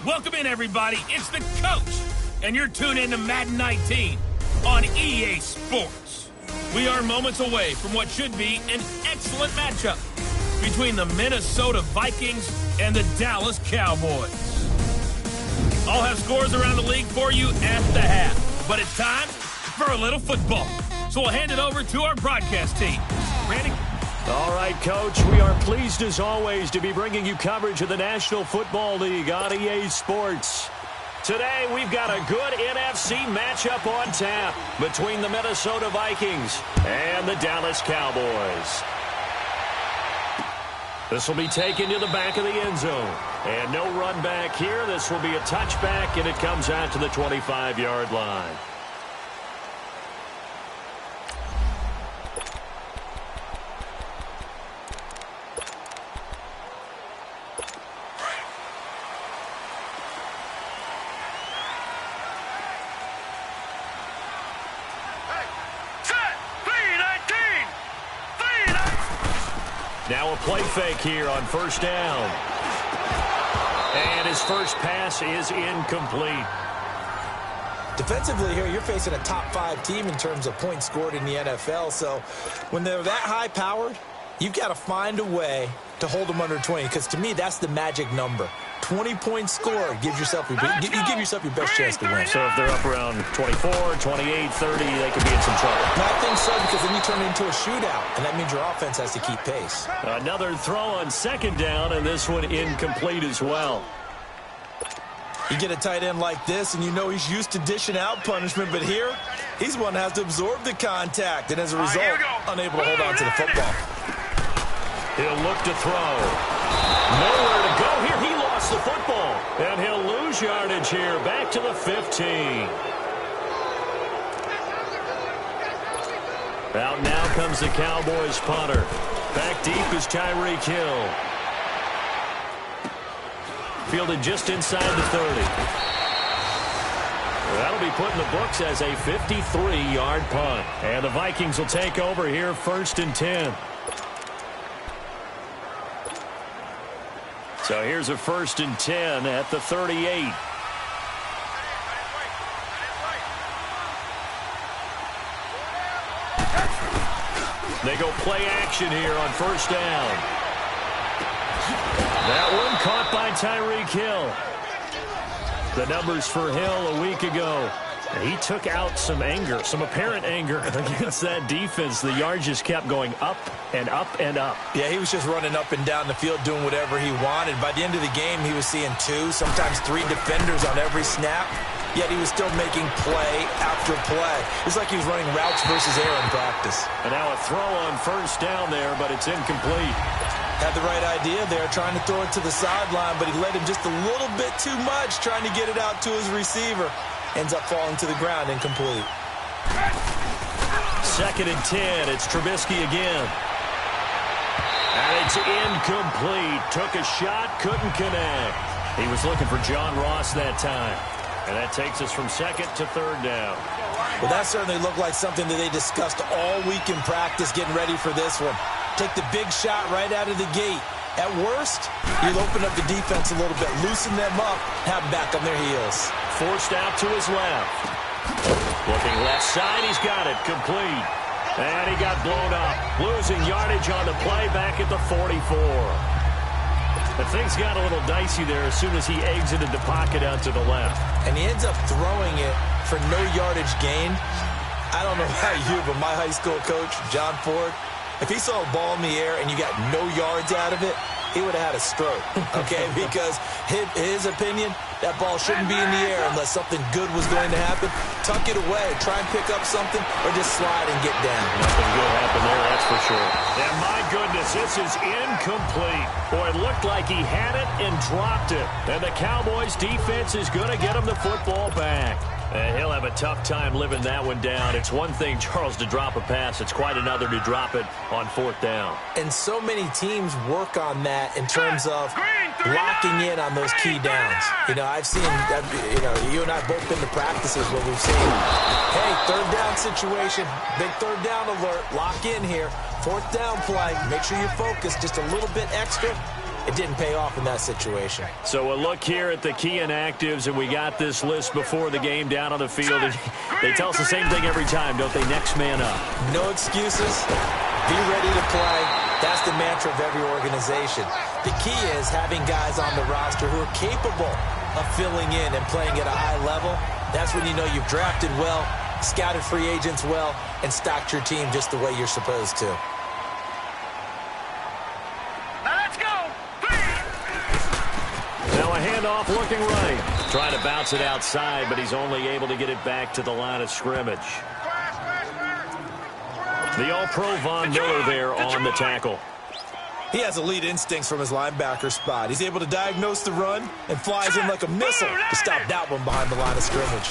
Welcome in, everybody. It's the coach, and you're tuned in to Madden 19 on EA Sports. We are moments away from what should be an excellent matchup between the Minnesota Vikings and the Dallas Cowboys. I'll have scores around the league for you at the half, but it's time for a little football. So we'll hand it over to our broadcast team. Randy? All right, Coach, we are pleased as always to be bringing you coverage of the National Football League on EA Sports. Today, we've got a good NFC matchup on tap between the Minnesota Vikings and the Dallas Cowboys. This will be taken to the back of the end zone. And no run back here. This will be a touchback, and it comes out to the 25-yard line. Now a play fake here on first down. And his first pass is incomplete. Defensively here, you're facing a top-5 team in terms of points scored in the NFL. So when they're that high-powered, you've got to find a way to hold them under 20. Because to me, that's the magic number. 20-point score gives yourself you give yourself your best chance to win. So if they're up around 24, 28, 30, they could be in some trouble. No, I think so, because then you turn it into a shootout, and that means your offense has to keep pace. Another throw on second down, and this one incomplete as well. You get a tight end like this, and you know he's used to dishing out punishment, but here, he's one that has to absorb the contact, and as a result, unable to hold on to the football. He'll look to throw. Nowhere to go here. He lost the football, and he'll lose yardage here. Back to the 15. Out now comes the Cowboys punter. Back deep is Tyreek Hill. Fielded just inside the 30. That'll be put in the books as a 53-yard punt. And the Vikings will take over here, 1st and 10. So here's a 1st and 10 at the 38. They go play action here on first down. That one caught by Tyreek Hill. The numbers for Hill a week ago. He took out some anger, some apparent anger against that defense. The yards just kept going up and up and up. Yeah, he was just running up and down the field doing whatever he wanted. By the end of the game, he was seeing 2, sometimes 3 defenders on every snap, yet he was still making play after play. It's like he was running routes versus air in practice. And now a throw on first down there, but it's incomplete. Had the right idea there, trying to throw it to the sideline, but he led him just a little bit too much, trying to get it out to his receiver. Ends up falling to the ground, incomplete. 2nd and 10, it's Trubisky again. And it's incomplete. Took a shot, couldn't connect. He was looking for John Ross that time. And that takes us from 2nd to 3rd down. Well, that certainly looked like something that they discussed all week in practice, getting ready for this one. Take the big shot right out of the gate. At worst, you'll open up the defense a little bit, loosen them up, have them back on their heels. Forced out to his left. Looking left side, he's got it, complete. And he got blown up. Losing yardage on the play back at the 44. But things got a little dicey there as soon as he exited the pocket out to the left. And he ends up throwing it for no yardage gain. I don't know about you, but my high school coach, John Ford, if he saw a ball in the air and you got no yards out of it, he would have had a stroke, okay? Because his opinion, that ball shouldn't be in the air unless something good was going to happen. Tuck it away, try and pick up something, or just slide and get down. Nothing good happened there, that's for sure. And my goodness, this is incomplete. Boy, it looked like he had it and dropped it. And the Cowboys' defense is going to get him the football back. And he'll have a tough time living that one down. It's one thing, Charles, to drop a pass. It's quite another to drop it on 4th down. And so many teams work on that in terms of locking in on those key downs. You know, I've seen, you and I both been to practices where we've seen, hey, 3rd down situation, big 3rd down alert, lock in here. 4th down play, make sure you focus just a little bit extra. it didn't pay off in that situation. So a look here at the key inactives, and we got this list before the game down on the field. They tell us the same thing every time, don't they? Next man up. No excuses. Be ready to play. That's the mantra of every organization. The key is having guys on the roster who are capable of filling in and playing at a high level. That's when you know you've drafted well, scouted free agents well, and stocked your team just the way you're supposed to. Now let's go. Now a handoff looking right. Trying to bounce it outside, but he's only able to get it back to the line of scrimmage. The All-Pro Von Miller there on the tackle. He has elite instincts from his linebacker spot. He's able to diagnose the run and flies in like a missile to stop that one behind the line of scrimmage.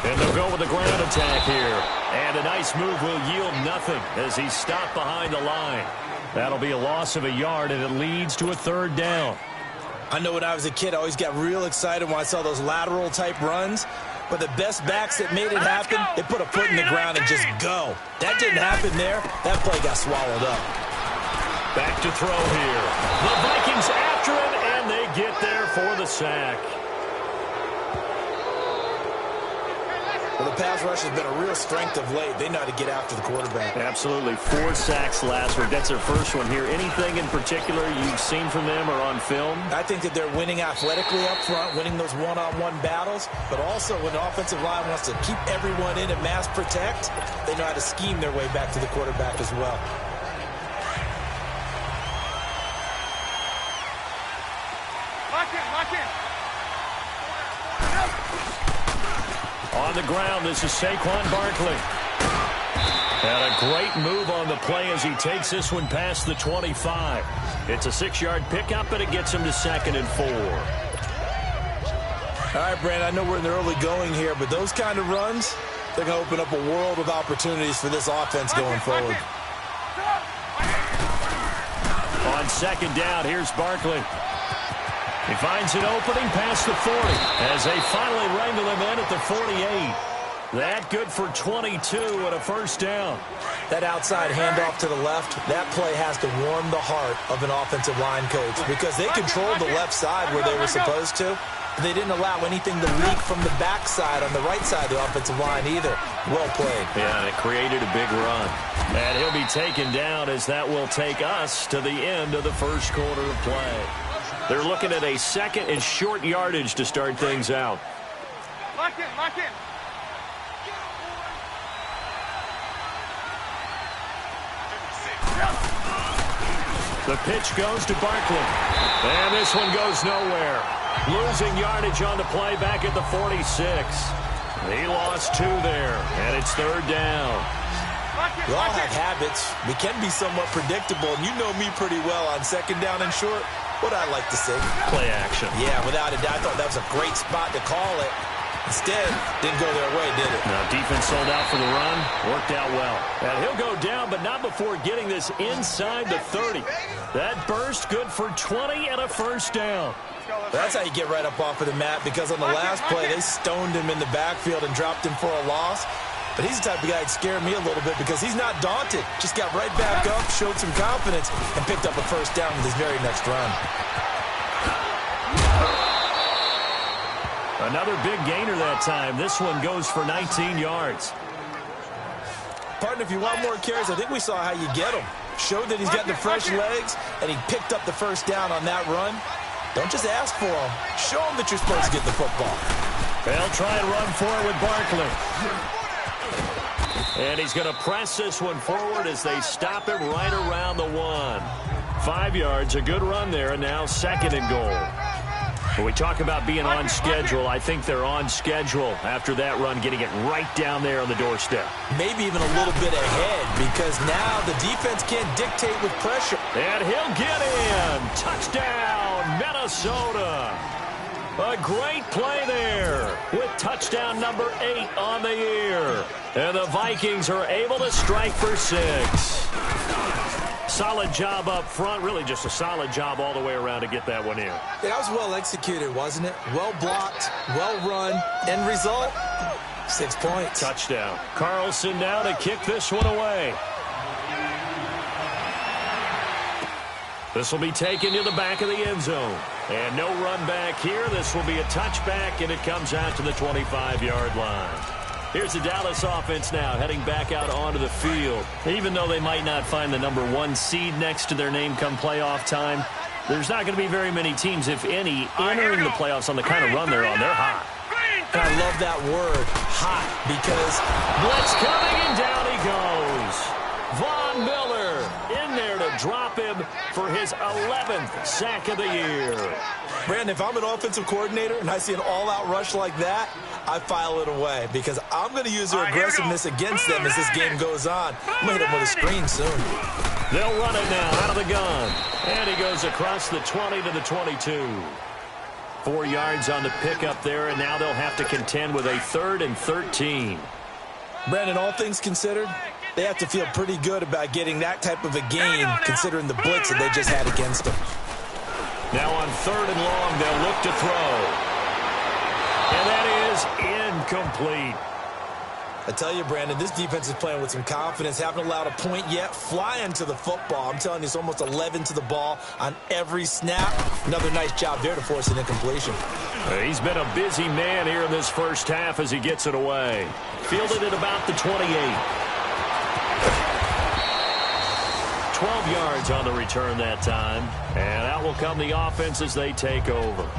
And they'll go with the ground attack here. And a nice move will yield nothing as he's stopped behind the line. That'll be a loss of a yard, and it leads to a third down. I know when I was a kid, I always got real excited when I saw those lateral-type runs. But the best backs that made it happen, they put a foot in the ground and just go. That didn't happen there. That play got swallowed up. Back to throw here. The Vikings after it, and they get there for the sack. Well, the pass rush has been a real strength of late. They know how to get after the quarterback. Absolutely. 4 sacks last week. That's their first one here. Anything in particular you've seen from them or on film? I think that they're winning athletically up front, winning those one-on-one battles, but also when the offensive line wants to keep everyone in and mass protect, they know how to scheme their way back to the quarterback as well. Lock in. On the ground, this is Saquon Barkley. And a great move on the play as he takes this one past the 25. It's a 6-yard pickup, and it gets him to 2nd and 4. All right, Brandon, I know we're in the early going here, but those kind of runs, they're going to open up a world of opportunities for this offense going forward. On 2nd down, here's Barkley. He finds an opening past the 40 as they finally wrangle him in at the 48. That good for 22 and a first down. That outside handoff to the left, that play has to warm the heart of an offensive line coach because they controlled the left side where they were supposed to. They didn't allow anything to leak from the backside on the right side of the offensive line either. Well played. Yeah, and it created a big run. And he'll be taken down as that will take us to the end of the first quarter of play. They're looking at a 2nd and short yardage to start things out. Lock in. The pitch goes to Barkley. And this one goes nowhere. Losing yardage on the play back at the 46. He lost 2 there, and it's 3rd down. We all have habits. We can be somewhat predictable, and you know me pretty well on 2nd down and short. What I like to see. Play action. Yeah, without a doubt. I thought that was a great spot to call it. Instead, didn't go their way, did it? Now, defense sold out for the run. Worked out well. And he'll go down, but not before getting this inside the 30. That burst good for 20 and a first down. That's how you get right up off of the mat, because on the last play, they stoned him in the backfield and dropped him for a loss. But he's the type of guy that scared me a little bit because he's not daunted. Just got right back up, showed some confidence, and picked up a first down with his very next run. Another big gainer that time. This one goes for 19 yards. Partner, if you want more carries, I think we saw how you get him. Showed that he's got the fresh legs, and he picked up the first down on that run. Don't just ask for him. Show him that you're supposed to get the football. They'll try and run for it with Barkley. And he's going to press this one forward as they stop him right around the 1. 5 yards, a good run there, and now 2nd and goal. When we talk about being on schedule, I think they're on schedule after that run, getting it right down there on the doorstep. Maybe even a little bit ahead, because now the defense can't dictate with pressure. And he'll get in. Touchdown, Minnesota. A great play there with touchdown number 8 on the year. And the Vikings are able to strike for 6. Solid job up front. Really just a solid job all the way around to get that one in. Yeah, that was well executed, wasn't it? Well blocked, well run. End result, 6 points. Touchdown. Carlson now to kick this one away. This will be taken to the back of the end zone. And no run back here. This will be a touchback, and it comes out to the 25-yard line. Here's the Dallas offense now heading back out onto the field. Even though they might not find the #1 seed next to their name come playoff time, there's not going to be very many teams, if any, entering the playoffs on the kind of run they're on. They're hot. And I love that word, hot, because blitz coming, and down he goes. Von Miller in there to drop him for his 11th sack of the year. Brandon, if I'm an offensive coordinator and I see an all-out rush like that, I file it away because I'm going to use their aggressiveness against them as this game goes on. I'm going to hit them with a screen soon. They'll run it now out of the gun. And he goes across the 20 to the 22. 4 yards on the pickup there, and now they'll have to contend with a 3rd and 13. Brandon, all things considered, they have to feel pretty good about getting that type of a gain considering the blitz that they just had against them. Now on 3rd and long, they'll look to throw. And that is incomplete. I tell you, Brandon, this defense is playing with some confidence. Haven't allowed a point yet. Flying to the football. I'm telling you, it's almost 11 to the ball on every snap. Another nice job there to force an incompletion. He's been a busy man here in this first half as he gets it away. Fielded at about the 28. 12 yards on the return that time. And out will come the offense as they take over.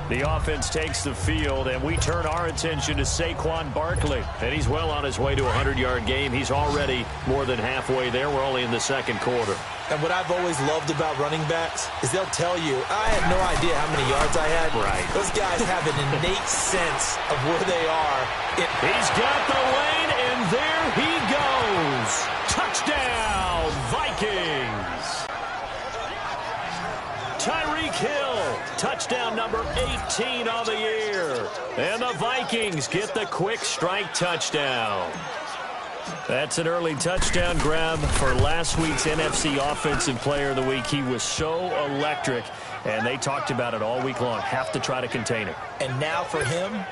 The offense takes the field, and we turn our attention to Saquon Barkley. And he's well on his way to a 100-yard game. He's already more than halfway there. We're only in the second quarter. And what I've always loved about running backs is they'll tell you, I had no idea how many yards I had. Right. Those guys have an innate sense of where they are. He's got the lane, and there he goes. Touchdown, Vikings. Tyreek Hill, touchdown number 18 on the year. And the Vikings get the quick strike touchdown. That's an early touchdown grab for last week's NFC Offensive Player of the Week. He was so electric, and they talked about it all week long. Have to try to contain it. And now for him,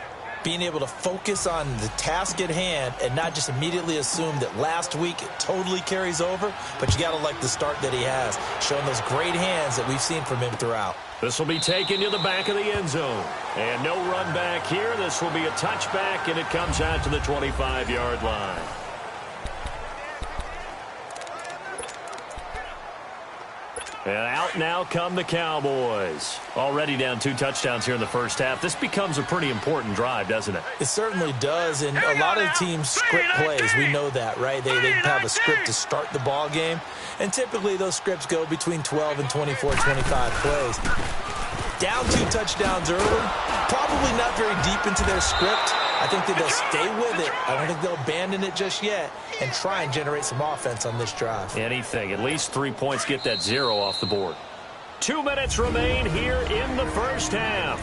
being able to focus on the task at hand and not just immediately assume that last week it totally carries over, but you got to like the start that he has, showing those great hands that we've seen from him throughout. This will be taken to the back of the end zone. And no run back here. This will be a touchback, and it comes out to the 25-yard line. And out now come the Cowboys. Already down 2 touchdowns here in the first half. This becomes a pretty important drive, doesn't it? It certainly does, and a lot of teams script plays. We know that, right? They have a script to start the ball game, and typically those scripts go between 12 and 24, 25 plays. Down 2 touchdowns early, probably not very deep into their script. I think that they'll stay with it. I don't think they'll abandon it just yet and try and generate some offense on this drive. Anything. At least 3 points, get that 0 off the board. 2 minutes remain here in the first half.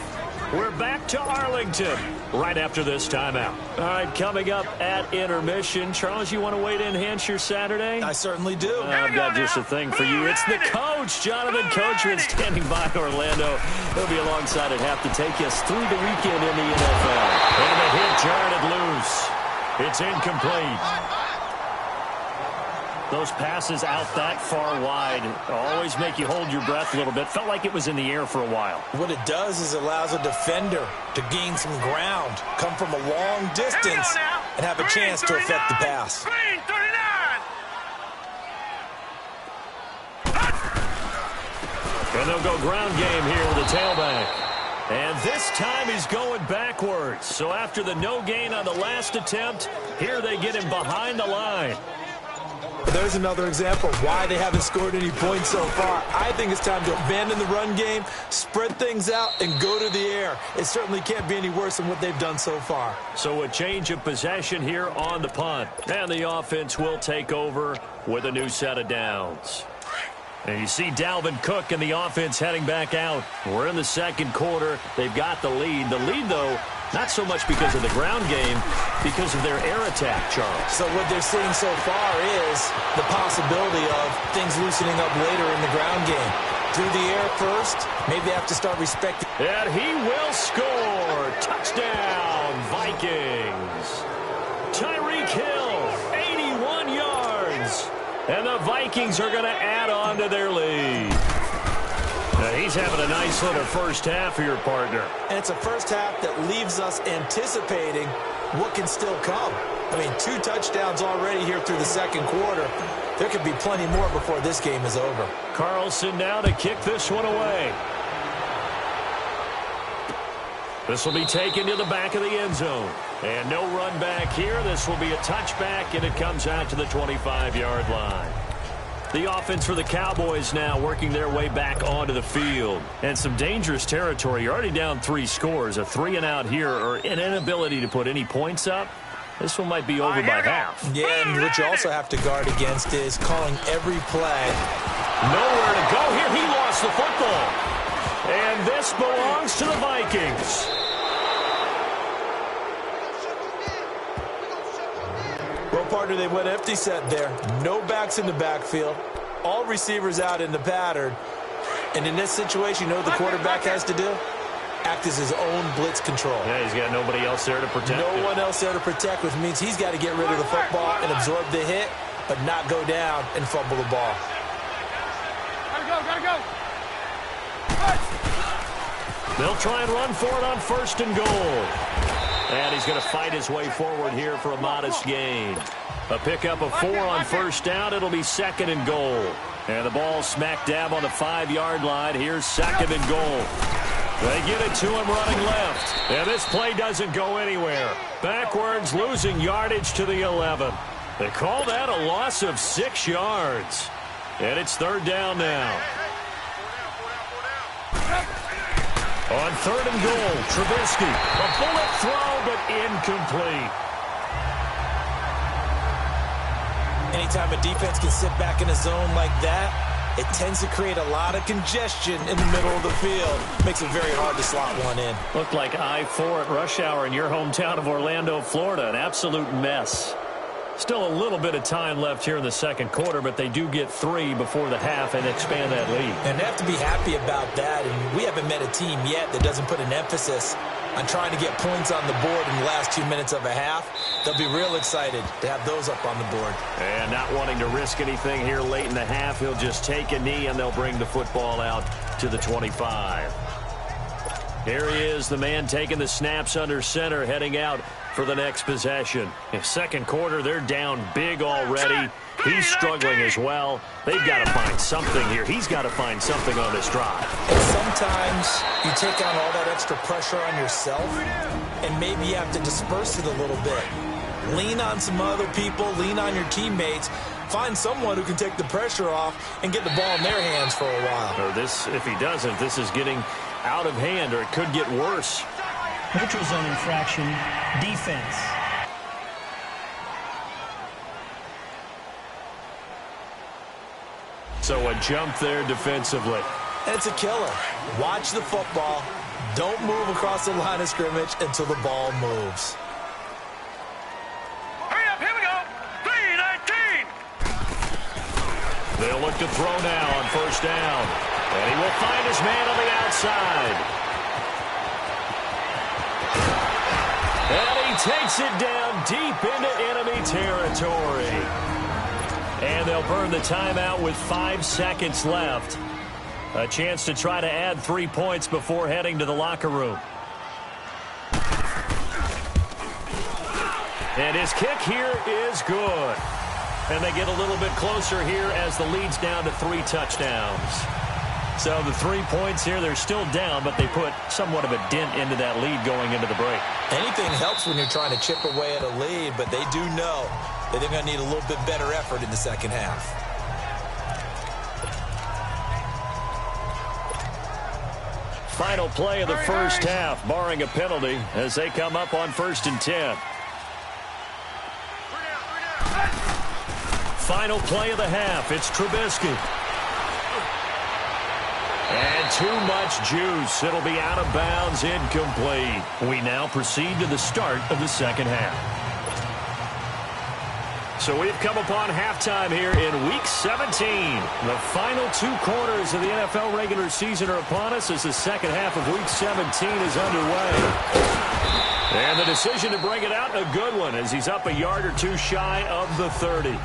We're back to Arlington right after this timeout. All right, coming up at intermission. Charles, you want to wait in enhance your Saturday? I certainly do. I've got just a thing for you. It's the coach, Jonathan Coachman, standing by Orlando. He'll be alongside at half to take us through the weekend in the NFL. And the hit jarred loose. It's incomplete. Those passes out that far wide always make you hold your breath a little bit. Felt like it was in the air for a while. What it does is it allows a defender to gain some ground, come from a long distance, and have a chance to affect the pass. And they'll go ground game here with the tailback. And this time he's going backwards. So after the no gain on the last attempt, here they get him behind the line. There's another example of why they haven't scored any points so far. I think it's time to abandon the run game, spread things out, and go to the air. It certainly can't be any worse than what they've done so far. So a change of possession here on the punt. And the offense will take over with a new set of downs. And you see Dalvin Cook and the offense heading back out. We're in the second quarter. They've got the lead. The lead, though, not so much because of the ground game, because of their air attack, Charles. So what they're seeing so far is the possibility of things loosening up later in the ground game. Through the air first, maybe they have to start respecting. And he will score. Touchdown, Vikings. Tyreek Hill, 81 yards. And the Vikings are going to add on to their lead. He's having a nice little first half for your partner. And it's a first half that leaves us anticipating what can still come. I mean, 2 touchdowns already here through the second quarter. There could be plenty more before this game is over. Carlson now to kick this one away. This will be taken to the back of the end zone. And no run back here. This will be a touchback, and it comes out to the 25-yard line. The offense for the Cowboys now working their way back onto the field. And some dangerous territory. You're already down 3 scores. A 3-and-out here or an inability to put any points up. This one might be over by half. Yeah, and what you also have to guard against is calling every play. Nowhere to go here. He lost the football. And this belongs to the Vikings. Well, partner, they went empty set there. No backs in the backfield. All receivers out in the pattern. And in this situation, you know what the quarterback has to do? Act as his own blitz control. Yeah, he's got nobody else there to protect him. No one else there to protect, which means he's got to get rid of the football and absorb the hit, but not go down and fumble the ball. Gotta go. They'll try and run for it on 1st and goal. And he's going to fight his way forward here for a modest gain. A pickup of 4 on 1st down. It'll be 2nd and goal. And the ball smack dab on the 5-yard line. Here's 2nd and goal. They get it to him running left. And this play doesn't go anywhere. Backwards, losing yardage to the 11. They call that a loss of 6 yards. And it's 3rd down now. On 3rd and goal, Trubisky. A bullet throw, but incomplete. Anytime a defense can sit back in a zone like that, it tends to create a lot of congestion in the middle of the field. Makes it very hard to slot one in. Looked like I-4 at rush hour in your hometown of Orlando, Florida. An absolute mess. Still a little bit of time left here in the second quarter, but they do get 3 before the half and expand that lead. And they have to be happy about that. And we haven't met a team yet that doesn't put an emphasis on trying to get points on the board in the last 2 minutes of a half. They'll be real excited to have those up on the board. And not wanting to risk anything here late in the half, he'll just take a knee and they'll bring the football out to the 25. Here he is, the man taking the snaps under center, heading out for the next possession. In second quarter, they're down big already. He's struggling as well. They've got to find something here. He's got to find something on this drive. And sometimes you take on all that extra pressure on yourself, and maybe you have to disperse it a little bit. Lean on some other people, lean on your teammates. Find someone who can take the pressure off and get the ball in their hands for a while. Or this, if he doesn't, this is getting out of hand, or it could get worse. Neutral zone infraction, defense. So a jump there defensively. And it's a killer. Watch the football. Don't move across the line of scrimmage until the ball moves. Hurry up, here we go. 3-19. They'll look to throw now on 1st down. And he will find his man on the outside. And he takes it down deep into enemy territory. And they'll burn the timeout with 5 seconds left. A chance to try to add 3 points before heading to the locker room. And his kick here is good. And they get a little bit closer here as the lead's down to 3 touchdowns. So the 3 points here, they're still down, but they put somewhat of a dent into that lead going into the break. Anything helps when you're trying to chip away at a lead, but they do know that they're going to need a little bit better effort in the second half. Final play of the first half, barring a penalty, as they come up on 1st and 10. Final play of the half, it's Trubisky. And too much juice. It'll be out of bounds, incomplete. We now proceed to the start of the second half. So we've come upon halftime here in Week 17. The final 2 quarters of the NFL regular season are upon us as the second half of Week 17 is underway. And the decision to bring it out, a good one, as he's up a yard or 2 shy of the 30.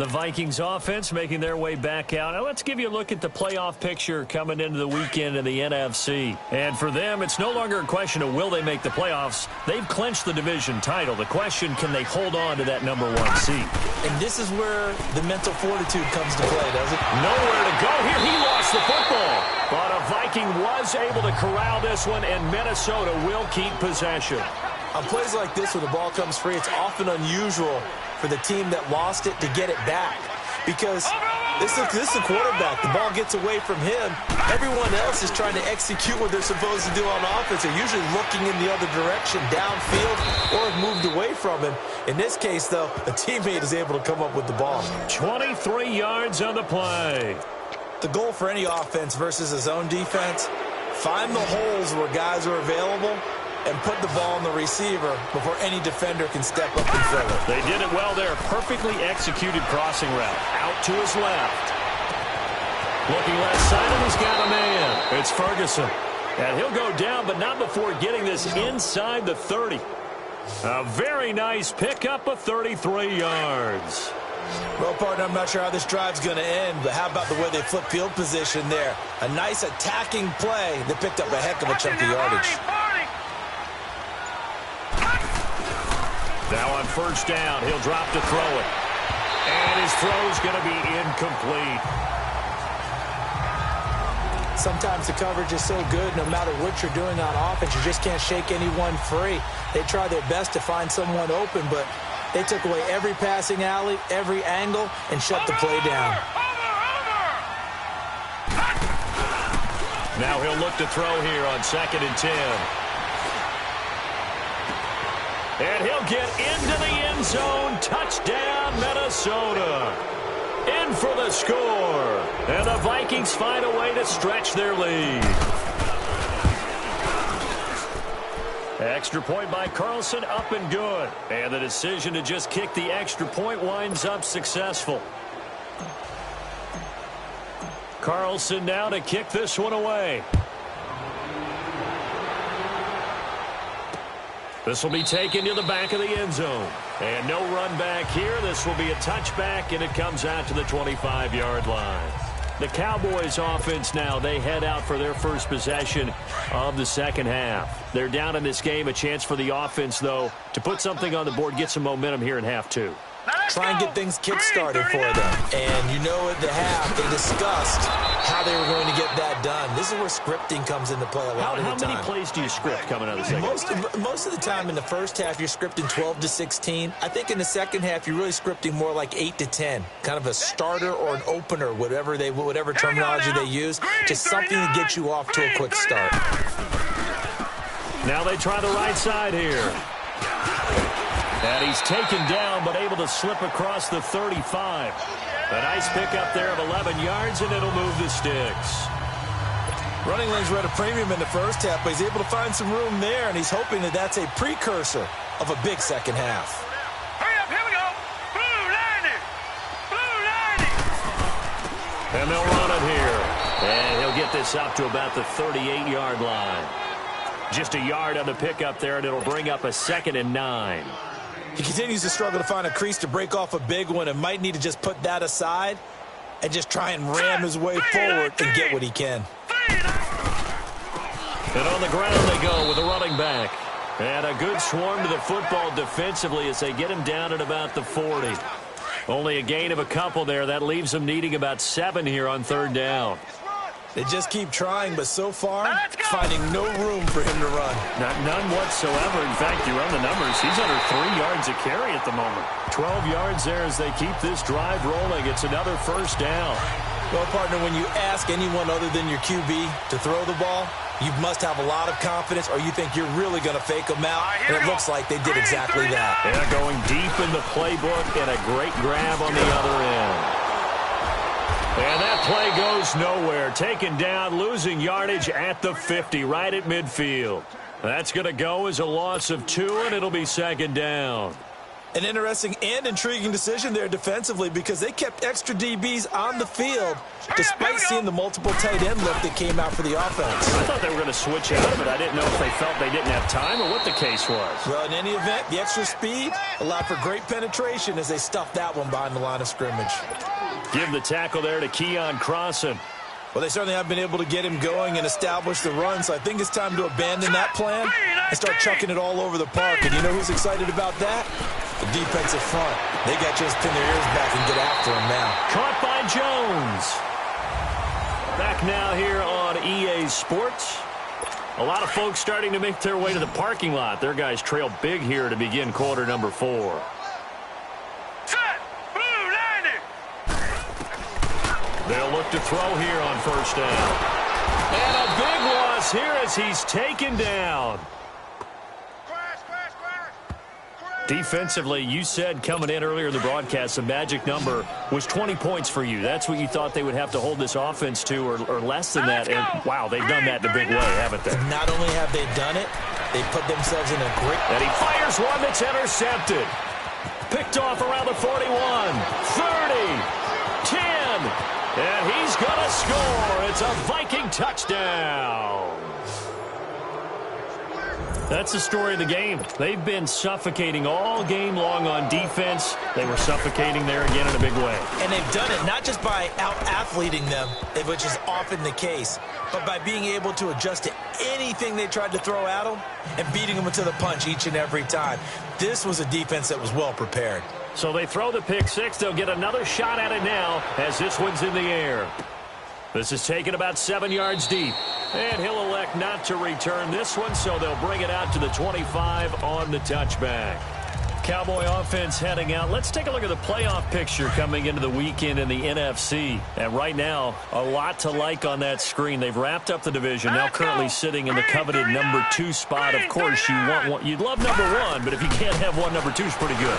The Vikings offense making their way back out. Now let's give you a look at the playoff picture coming into the weekend in the NFC. And for them, it's no longer a question of will they make the playoffs. They've clinched the division title. The question, can they hold on to that #1 seed? And this is where the mental fortitude comes to play, does it? Nowhere to go here. He lost the football. But a Viking was able to corral this one, and Minnesota will keep possession. On plays like this, when the ball comes free, it's often unusual for the team that lost it to get it back. Because this is the quarterback. The ball gets away from him. Everyone else is trying to execute what they're supposed to do on offense. They're usually looking in the other direction, downfield, or have moved away from him. In this case, though, a teammate is able to come up with the ball. 23 yards on the play. The goal for any offense versus a zone defense, find the holes where guys are available and put the ball on the receiver before any defender can step up and fill it. They did it well there. Perfectly executed crossing route. Out to his left. Looking left side, and he's got a man. It's Ferguson. And he'll go down, but not before getting this inside the 30. A very nice pickup of 33 yards. Well, partner, I'm not sure how this drive's going to end, but how about the way they flip field position there? A nice attacking play that picked up a heck of a chunk of yardage. Now on first down, he'll drop to throw it. And his throw's going to be incomplete. Sometimes the coverage is so good, no matter what you're doing on offense, you just can't shake anyone free. They try their best to find someone open, but they took away every passing alley, every angle, and shut the play down. Now he'll look to throw here on 2nd and 10. And he'll get into the end zone. Touchdown, Minnesota. In for the score. And the Vikings find a way to stretch their lead. Extra point by Carlson, up and good. And the decision to just kick the extra point winds up successful. Carlson now to kick this one away. This will be taken to the back of the end zone. And no run back here. This will be a touchback, and it comes out to the 25-yard line. The Cowboys offense now, they head out for their first possession of the second half. They're down in this game. A chance for the offense, though, to put something on the board, get some momentum here in half two. Try and get things kick-started for them. And you know at the half, they discussed how they were going to get that done. This is where scripting comes into play a lot of the time. How many plays do you script coming out of the second? Most of the time in the first half, you're scripting 12 to 16. I think in the second half, you're really scripting more like 8 to 10. Kind of a starter or an opener, whatever terminology they use. Just something to get you off to a quick start. Now they try the right side here. And he's taken down, but able to slip across the 35. A nice pickup there of 11 yards, and it'll move the sticks. Running lanes were at a premium in the first half, but he's able to find some room there, and he's hoping that that's a precursor of a big second half. Hurry up, here we go. Blue 90. Blue 90. And they'll run it here. And he'll get this up to about the 38-yard line. Just a yard on the pickup there, and it'll bring up a 2nd and 9. He continues to struggle to find a crease to break off a big one and might need to just put that aside and just try and ram his way forward and get what he can. And on the ground they go with a running back. And a good swarm to the football defensively as they get him down at about the 40. Only a gain of a couple there. That leaves them needing about 7 here on 3rd down. They just keep trying, but so far, finding no room for him to run. None whatsoever. In fact, you run the numbers. He's under 3 yards a carry at the moment. 12 yards there as they keep this drive rolling. It's another first down. Well, partner, when you ask anyone other than your QB to throw the ball, you must have a lot of confidence or you think you're really going to fake them out, and it looks like they did exactly that. Yeah, going deep in the playbook and a great grab on the other end. And that play goes nowhere. Taken down, losing yardage at the 50, right at midfield. That's going to go as a loss of 2, and it'll be 2nd down. An interesting and intriguing decision there defensively because they kept extra DBs on the field despite seeing the multiple tight end look that came out for the offense. I thought they were going to switch out of it. I didn't know if they felt they didn't have time or what the case was. Well, in any event, the extra speed allowed for great penetration as they stuffed that one behind the line of scrimmage. Give the tackle there to Keon Crossan. Well, they certainly have been able to get him going and establish the run, so I think it's time to abandon that plan and start chucking it all over the park. And you know who's excited about that? The defensive front. They got to just pin their ears back and get after him now. Caught by Jones. Back now here on EA Sports. A lot of folks starting to make their way to the parking lot. Their guys trail big here to begin quarter number 4. They'll look to throw here on first down. And a big loss here as he's taken down. Defensively, you said coming in earlier in the broadcast, the magic number was 20 points for you. That's what you thought they would have to hold this offense to or less than that. And, wow, they've done that in a big way, haven't they? Not only have they done it, they put themselves in a great... And he fires one that's intercepted. Picked off around the 41, 30, 10... And he's going to score. It's a Viking touchdown. That's the story of the game. They've been suffocating all game long on defense. They were suffocating there again in a big way. And they've done it not just by out-athleting them, which is often the case, but by being able to adjust to anything they tried to throw at them and beating them to the punch each and every time. This was a defense that was well prepared. So they throw the pick six. They'll get another shot at it now as this one's in the air. This is taken about 7 yards deep. And he'll elect not to return this one, so they'll bring it out to the 25 on the touchback. Cowboy offense heading out. Let's take a look at the playoff picture coming into the weekend in the NFC. And right now, a lot to like on that screen. They've wrapped up the division, now currently sitting in the coveted number 2 spot. Of course, you'd love number 1, but if you can't have one, number 2 is pretty good.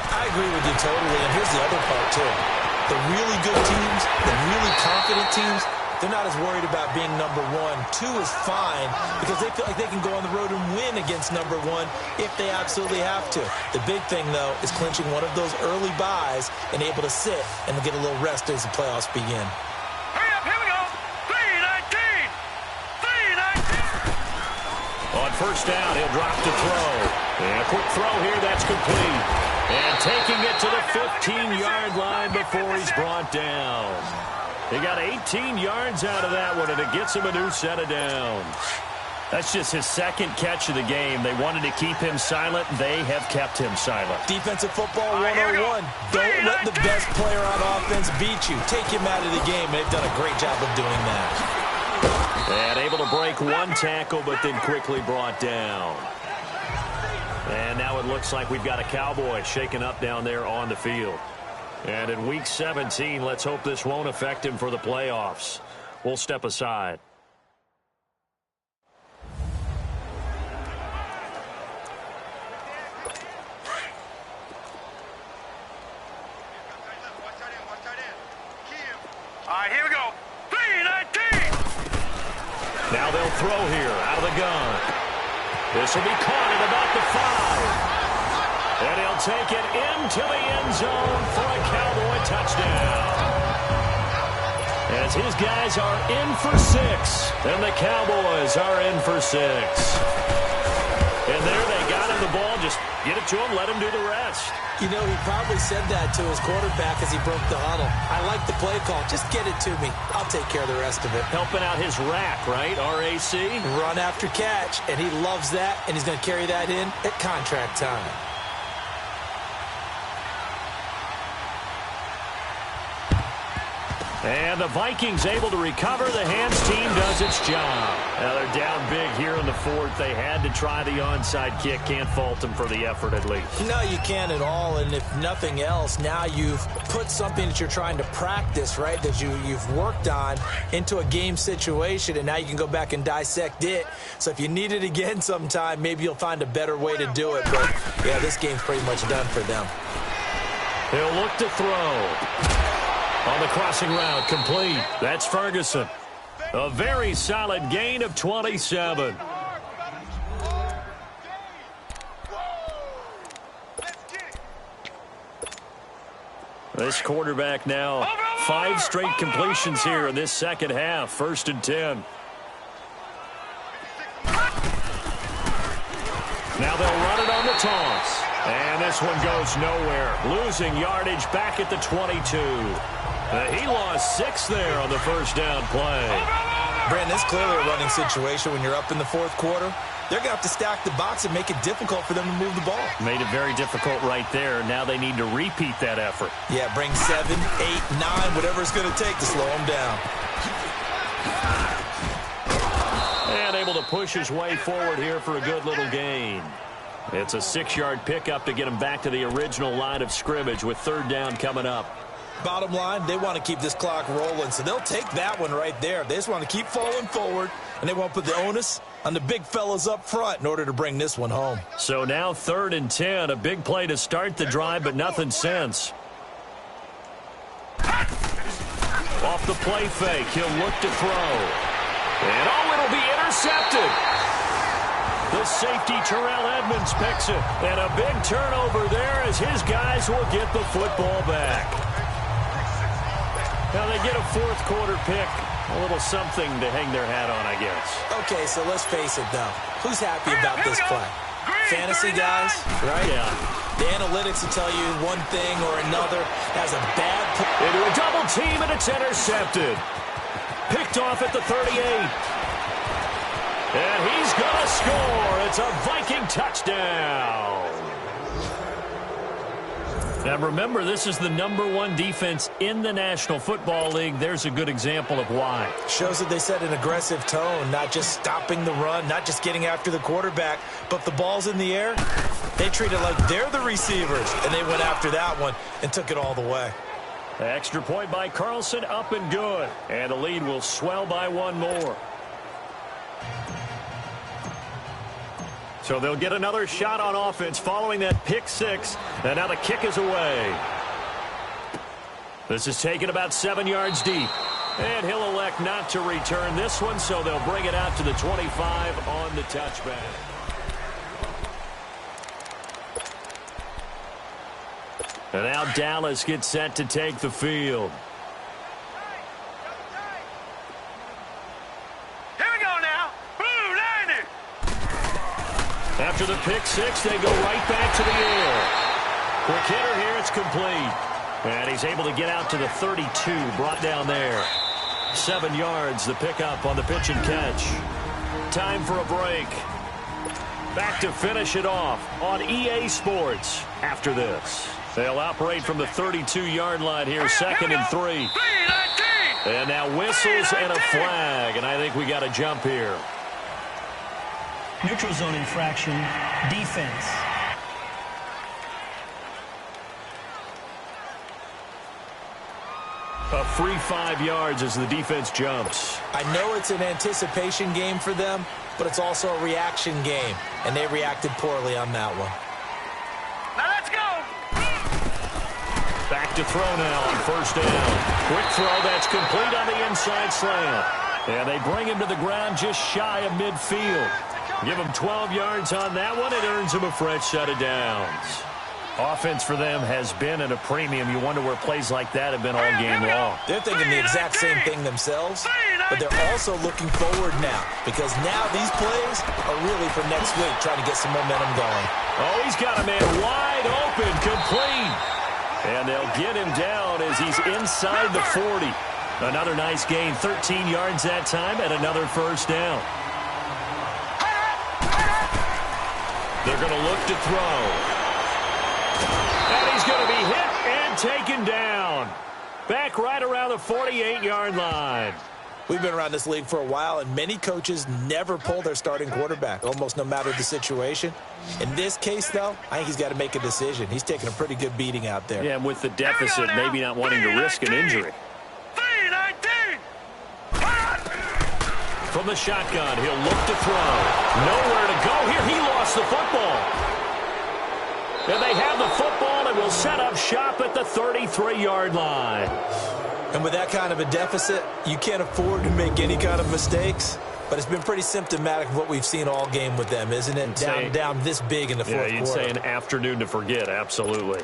I agree with you totally, and here's the other part, too. The really good teams, the really confident teams, they're not as worried about being number 1. 2 is fine because they feel like they can go on the road and win against number 1 if they absolutely have to. The big thing, though, is clinching one of those early buys and able to sit and get a little rest as the playoffs begin. Hurry up, here we go. 3-19. 3-19. On first down, he'll drop to throw. And a quick throw here, that's complete. And taking it to the 15-yard line before he's brought down. He got 18 yards out of that one, and it gets him a new set of downs. That's just his second catch of the game. They wanted to keep him silent. They have kept him silent. Defensive football 101. Don't let the best player on offense beat you. Take him out of the game. They've done a great job of doing that. And able to break one tackle, but then quickly brought down. And now it looks like we've got a Cowboy shaken up down there on the field. And in Week 17, let's hope this won't affect him for the playoffs. We'll step aside. All right, here we go. 3-19. Now they'll throw here out of the gun. This will be caught at about the 5. And he'll take it into the end zone for a Cowboy touchdown. As his guys are in for 6. And the Cowboys are in for 6. And there they got him the ball. Just get it to him, let him do the rest. You know, he probably said that to his quarterback as he broke the huddle. I like the play call. Just get it to me. I'll take care of the rest of it. Helping out his rack, right? RAC? Run after catch, and he loves that, and he's going to carry that in at contract time. And the Vikings able to recover. The hands team does its job. Now they're down big here in the 4th. They had to try the onside kick. Can't fault them for the effort at least. No, you can't at all. And if nothing else, now you've put something that you're trying to practice, right, that you've worked on into a game situation, and now you can go back and dissect it. So if you need it again sometime, maybe you'll find a better way to do it. But, yeah, this game's pretty much done for them. He'll look to throw. On the crossing route, complete. That's Ferguson. A very solid gain of 27. This quarterback now 5 straight completions here in this second half. 1st and 10. Now they'll run it on the toss. And this one goes nowhere. Losing yardage back at the 22. He lost 6 there on the first down play. Brandon, it's clearly a running situation when you're up in the 4th quarter. They're going to have to stack the box and make it difficult for them to move the ball. Made it very difficult right there. Now they need to repeat that effort. Yeah, bring 7, 8, 9, whatever it's going to take to slow them down. And able to push his way forward here for a good little gain. It's a 6-yard pickup to get him back to the original line of scrimmage with 3rd down coming up. Bottom line, they want to keep this clock rolling, so they'll take that one right there. They just want to keep falling forward, and they want to put the onus on the big fellas up front in order to bring this one home. So now 3rd and 10, a big play to start the drive, but nothing since. Off the play fake, he'll look to throw. And it'll be intercepted. The safety, Terrell Edmonds, picks it. And a big turnover there as his guys will get the football back. Now they get a 4th quarter pick. A little something to hang their hat on, I guess. Okay, so let's face it, though. Who's happy about this play? Fantasy guys, right? Yeah. The analytics will tell you one thing or another. Has a bad play. Into a double team, and it's intercepted. Picked off at the 38. And he's going to score. It's a Viking touchdown. Now remember, this is the #1 defense in the National Football League. There's a good example of why. Shows that they set an aggressive tone, not just stopping the run, not just getting after the quarterback, but if the ball's in the air, they treat it like they're the receivers, and they went after that one and took it all the way. Extra point by Carlson, up and good. And the lead will swell by 1 more. So they'll get another shot on offense following that pick 6. And now the kick is away. This is taken about 7 yards deep. And he'll elect not to return this one, so they'll bring it out to the 25 on the touchback. And now Dallas gets set to take the field. After the pick 6, they go right back to the air. Quick hitter here, it's complete. And he's able to get out to the 32, brought down there. 7 yards, the pickup on the pitch and catch. Time for a break. Back to finish it off on EA Sports after this. They'll operate from the 32-yard line here, 2nd and 3. And now whistles and a flag, and I think we got a jump here. Neutral zone infraction, defense. A free 5 yards as the defense jumps. I know it's an anticipation game for them, but it's also a reaction game, and they reacted poorly on that one. Now let's go. Back to throw now on 1st down. Quick throw that's complete on the inside slant. And they bring him to the ground just shy of midfield. Give him 12 yards on that one. It earns him a fresh set of downs. Offense for them has been at a premium. You wonder where plays like that have been all game long. They're thinking the exact same thing themselves, but they're also looking forward now because now these plays are really for next week, trying to get some momentum going. Oh, he's got a man wide open, complete. And they'll get him down as he's inside the 40. Another nice gain, 13 yards that time, and another 1st down. They're going to look to throw. And he's going to be hit and taken down. Back right around the 48-yard line. We've been around this league for a while, and many coaches never pull their starting quarterback, almost no matter the situation. In this case, though, I think he's got to make a decision. He's taking a pretty good beating out there. Yeah, and with the deficit, maybe not wanting to risk an injury. From the shotgun, he'll look to throw. Nowhere to go here. He lost the football. And they have the football and will set up shop at the 33-yard line. And with that kind of a deficit, you can't afford to make any kind of mistakes. But it's been pretty symptomatic of what we've seen all game with them, isn't it? Down this big in the fourth quarter. Yeah, you'd say an afternoon to forget, absolutely.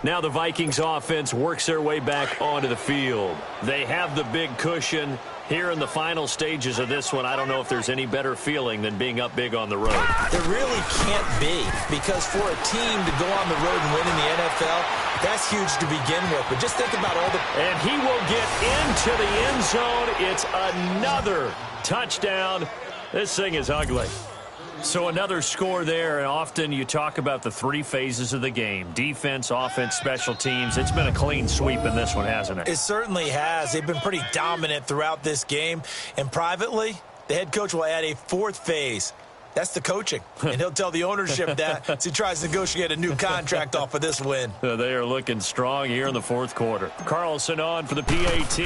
Now the Vikings offense works their way back onto the field. They have the big cushion. Here in the final stages of this one, I don't know if there's any better feeling than being up big on the road. There really can't be, because for a team to go on the road and win in the NFL, that's huge to begin with. But just think about all the... And he will get into the end zone. It's another touchdown. This thing is ugly. So another score there, and often you talk about the three phases of the game: defense, offense, special teams. It's been a clean sweep in this one, hasn't it? It certainly has. They've been pretty dominant throughout this game. And privately, the head coach will add a fourth phase. That's the coaching. And he'll tell the ownership that as he tries to negotiate a new contract off of this win. They are looking strong here in the fourth quarter. Carlson on for the PAT.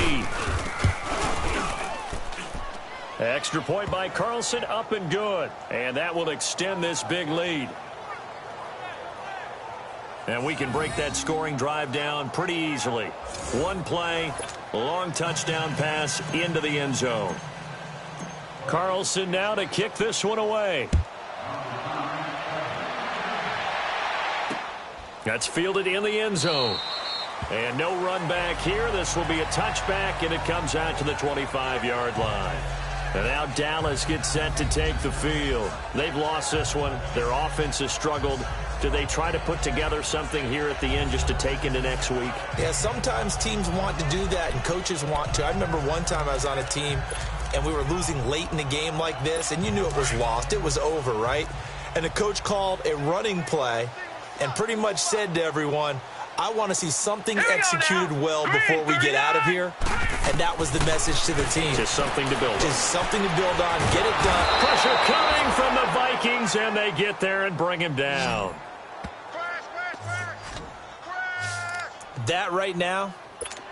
Extra point by Carlson, up and good. And that will extend this big lead. And we can break that scoring drive down pretty easily. One play, long touchdown pass into the end zone. Carlson now to kick this one away. That's fielded in the end zone. And no run back here. This will be a touchback, and it comes out to the 25-yard line. And now Dallas gets set to take the field. They've lost this one. Their offense has struggled. Do they try to put together something here at the end just to take into next week? Yeah, sometimes teams want to do that and coaches want to. I remember one time I was on a team and we were losing late in the game like this, and you knew it was lost. It was over, right? And the coach called a running play and pretty much said to everyone, I want to see something executed well before we get out of here. And that was the message to the team. Just something to build on. Just something to build on. Get it done. Pressure coming from the Vikings, and they get there and bring him down. That right now,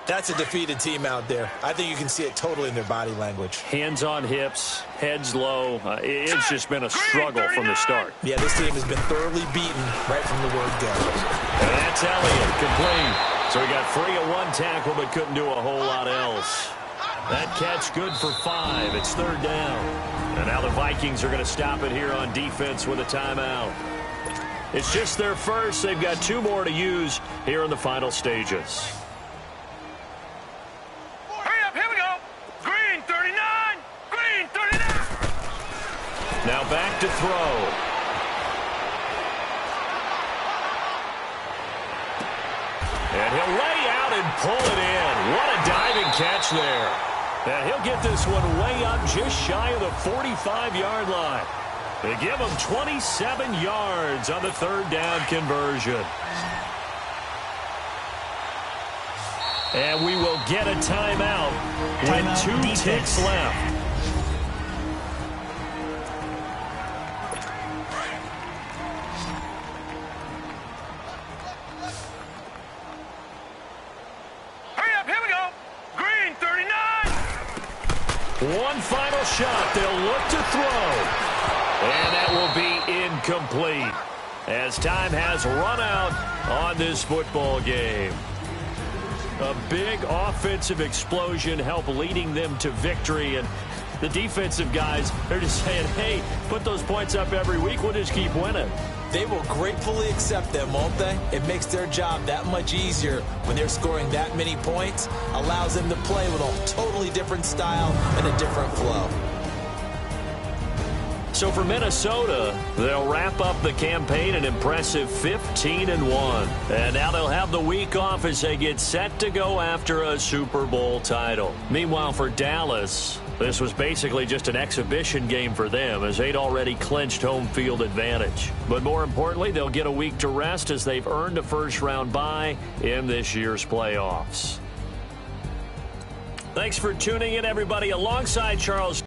that's a defeated team out there. I think you can see it totally in their body language. Hands on hips, heads low. It's just been a struggle from the start. Yeah, this team has been thoroughly beaten right from the word go. And that's Elliott, complete. So he got free of one tackle but couldn't do a whole lot else. That catch good for 5. It's third down. And now the Vikings are going to stop it here on defense with a timeout. It's just their first. They've got 2 more to use here in the final stages. Hurry up, here we go. Green 39. Green 39. Now back to throw. And he'll lay out and pull it in. What a diving catch there. And he'll get this one way up just shy of the 45-yard line. They give him 27 yards on the third down conversion. And we will get a timeout with 2 ticks left. One final shot. They'll look to throw. And that will be incomplete as time has run out on this football game. A big offensive explosion helped leading them to victory. And the defensive guys, they're just saying, hey, put those points up every week. We'll just keep winning. They will gratefully accept them, won't they? It makes their job that much easier when they're scoring that many points. Allows them to play with a totally different style and a different flow. So for Minnesota, they'll wrap up the campaign an impressive 15-1. And now they'll have the week off as they get set to go after a Super Bowl title. Meanwhile, for Dallas, this was basically just an exhibition game for them as they'd already clinched home field advantage. But more importantly, they'll get a week to rest as they've earned a first-round bye in this year's playoffs. Thanks for tuning in, everybody. Alongside Charles